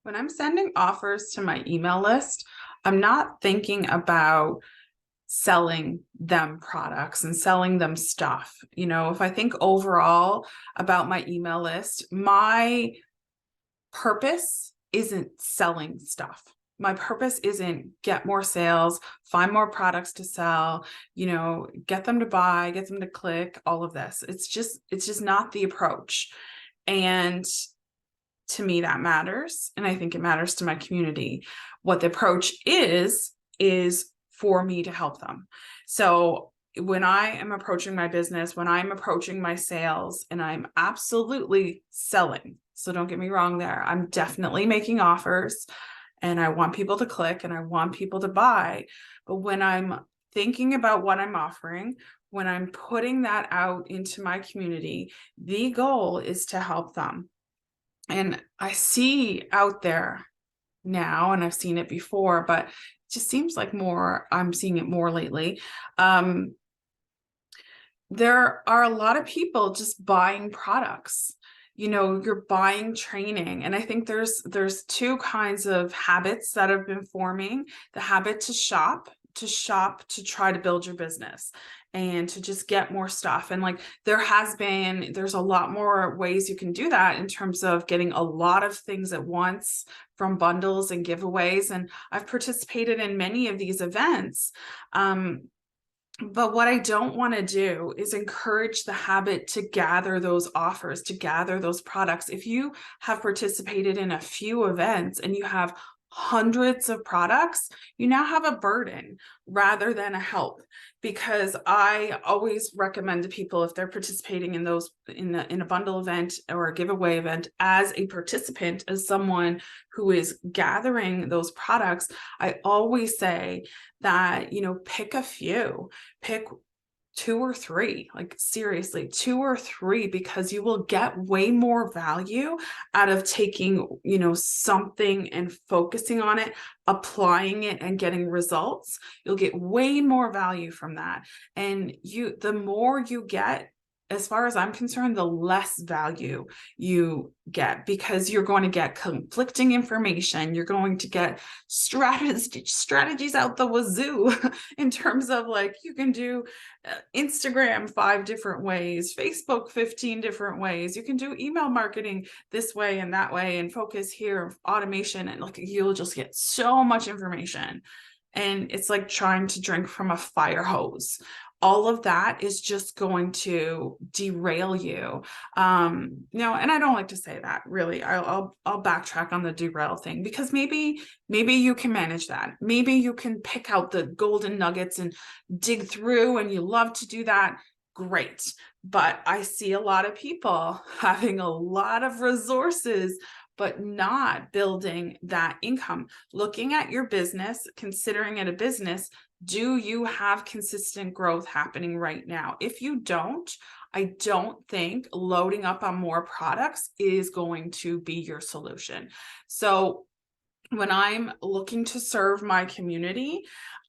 When I'm sending offers to my email list, I'm not thinking about selling them products and selling them stuff. If I think overall about my email list, my purpose isn't selling stuff. My purpose isn't get more sales, find more products to sell, get them to buy, get them to click, all of this. It's just not the approach. And to me, that matters. And I think it matters to my community. What the approach is for me to help them. So when I am approaching my business, when I'm approaching my sales, and I'm absolutely selling, so don't get me wrong there, I'm definitely making offers and I want people to click and I want people to buy. But when I'm thinking about what I'm offering, when I'm putting that out into my community, the goal is to help them. And I see out there now, and I've seen it before, but it just seems like I'm seeing it more lately. There are a lot of people just buying products. You're buying training. And I think there's two kinds of habits that have been forming: the habit to try to build your business and to just get more stuff. And like there's a lot more ways you can do that in terms of getting a lot of things at once from bundles and giveaways. And I've participated in many of these events. But what I don't want to do is encourage the habit to gather those offers, to gather those products. If you have participated in a few events and you have hundreds of products, you now have a burden rather than a help. Because I always recommend to people, if they're participating in those in a bundle event or a giveaway event, as a participant, as someone who is gathering those products, I always say that, pick a few, pick two or three, like seriously, two or three, because you will get way more value out of taking, something and focusing on it, applying it and getting results. You'll get way more value from that. And the more you get, as far as I'm concerned, the less value you get, because you're going to get conflicting information. You're going to get strategies out the wazoo in terms of, like, you can do Instagram 5 different ways, Facebook 15 different ways. You can do email marketing this way and that way, and focus here, automation, and like you'll just get so much information. And it's like trying to drink from a fire hose. All of that is just going to derail you. And I don't like to say that, really. I'll backtrack on the derail thing, because maybe you can manage that. Maybe you can pick out the golden nuggets and dig through, and you love to do that. Great. But I see a lot of people having a lot of resources, but not building that income. Looking at your business, considering it a business, do you have consistent growth happening right now? If you don't, I don't think loading up on more products is going to be your solution. So when I'm looking to serve my community,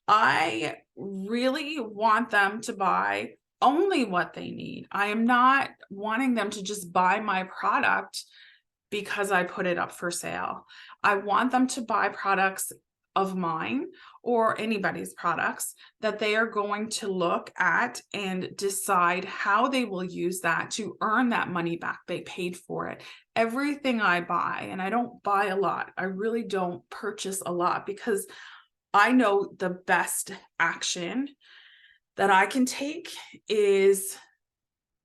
I really want them to buy only what they need. I am not wanting them to just buy my product because I put it up for sale. I want them to buy products of mine or anybody's products that they are going to look at and decide how they will use that to earn that money back. They paid for it. Everything I buy, and I don't buy a lot, I really don't purchase a lot, because I know the best action that I can take is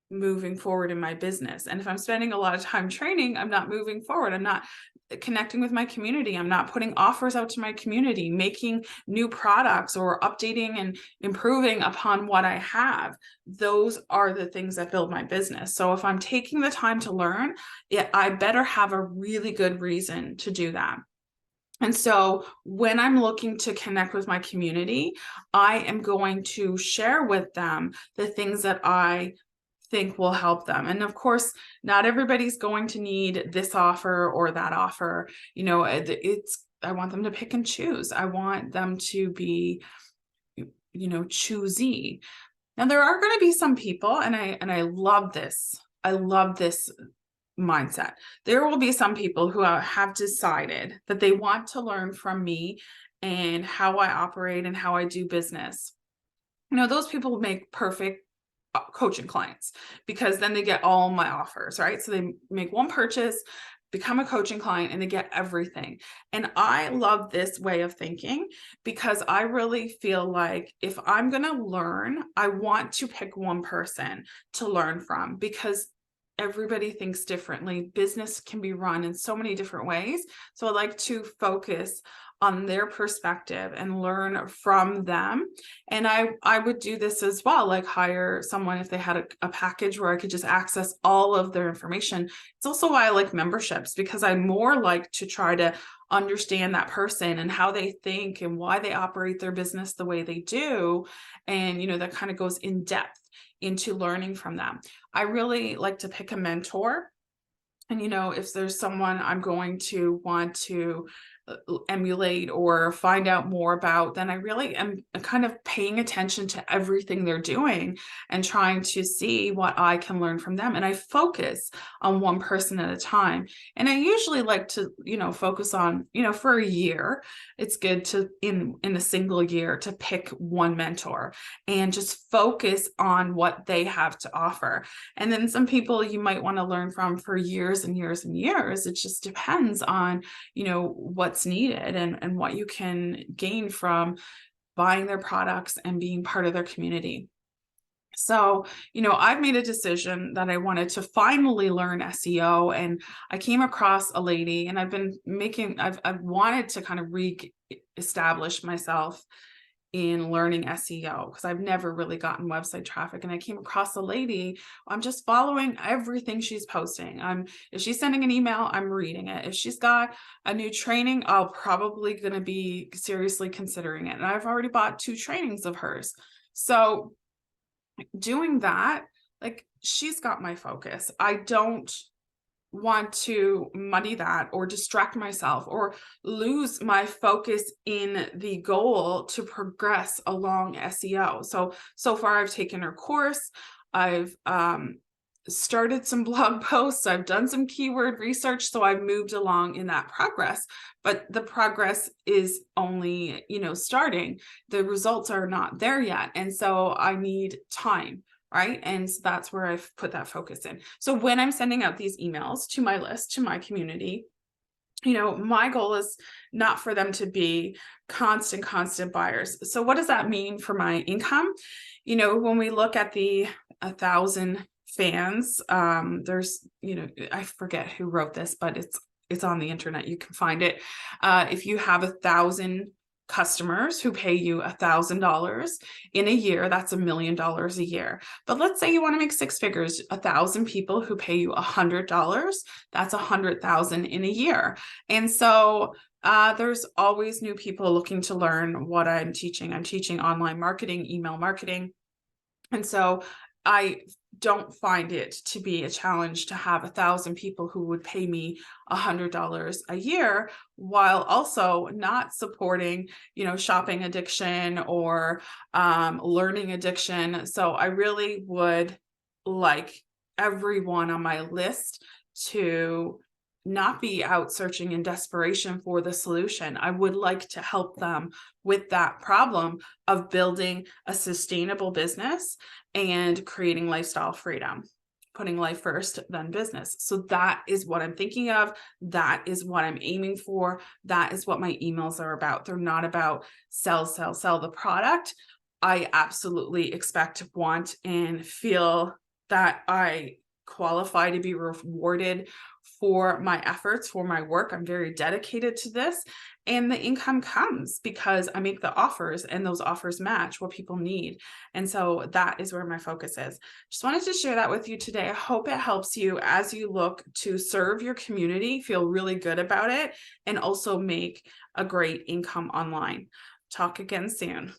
moving forward in my business. And if I'm spending a lot of time training, I'm not moving forward. I'm not connecting with my community. I'm not putting offers out to my community, making new products, or updating and improving upon what I have. Those are the things that build my business. So if I'm taking the time to learn, I better have a really good reason to do that. And so when I'm looking to connect with my community, I am going to share with them the things that I think will help them. And of course, not everybody's going to need this offer or that offer. I want them to pick and choose. I want them to be, choosy. Now, there are going to be some people, and I love this. I love this mindset. There will be some people who have decided that they want to learn from me and how I operate and how I do business. Those people make perfect coaching clients, because then they get all my offers, right? So they make one purchase, become a coaching client, and they get everything. And I love this way of thinking, because I really feel like if I'm going to learn, I want to pick one person to learn from, because everybody thinks differently. Business can be run in so many different ways. So I like to focus on their perspective and learn from them. And I would do this as well, like hire someone if they had a package where I could just access all of their information. It's also why I like memberships, because I more like to try to understand that person and how they think and why they operate their business the way they do. And, that kind of goes in depth into learning from them. I really like to pick a mentor. And, if there's someone I'm going to want to emulate or find out more about, then I really am kind of paying attention to everything they're doing and trying to see what I can learn from them. And I focus on one person at a time. And I usually like to, focus on, for a year. It's good to, in a single year, to pick one mentor and just focus on what they have to offer. And then some people you might want to learn from for years and years and years. It just depends on, what's needed and what you can gain from buying their products and being part of their community. So, I've made a decision that I wanted to finally learn SEO, and I came across a lady, and I've wanted to kind of re-establish myself in learning SEO, because I've never really gotten website traffic. And I came across a lady. I'm just following everything she's posting. If she's sending an email, I'm reading it. If she's got a new training, I'll probably going to be seriously considering it. And I've already bought 2 trainings of hers. So doing that, like, she's got my focus. I don't want to muddy that or distract myself or lose my focus in the goal to progress along SEO. So far I've taken her course. I've started some blog posts. I've done some keyword research. So I've moved along in that progress, but the progress is only, starting. The results are not there yet. And so I need time. Right. And so that's where I've put that focus in. So when I'm sending out these emails to my list, to my community, my goal is not for them to be constant buyers. So what does that mean for my income? When we look at the 1,000 fans, there's, I forget who wrote this, but it's on the internet. You can find it. If you have 1,000 customers who pay you $1,000 in a year, that's $1 million a year. But let's say you want to make 6 figures, 1,000 people who pay you $100, that's 100,000 in a year. And so there's always new people looking to learn what I'm teaching. I'm teaching online marketing, email marketing. And so I don't find it to be a challenge to have 1,000 people who would pay me $100 a year, while also not supporting, shopping addiction or learning addiction. So I really would like everyone on my list to not be out searching in desperation for the solution. I would like to help them with that problem of building a sustainable business and creating lifestyle freedom, putting life first, then business. So that is what I'm thinking of. That is what I'm aiming for. That is what my emails are about. They're not about sell the product. I absolutely expect, want, and feel that I qualify to be rewarded for my efforts, for my work. I'm very dedicated to this. And the income comes because I make the offers, and those offers match what people need. And so that is where my focus is. Just wanted to share that with you today. I hope it helps you as you look to serve your community, feel really good about it, and also make a great income online. Talk again soon.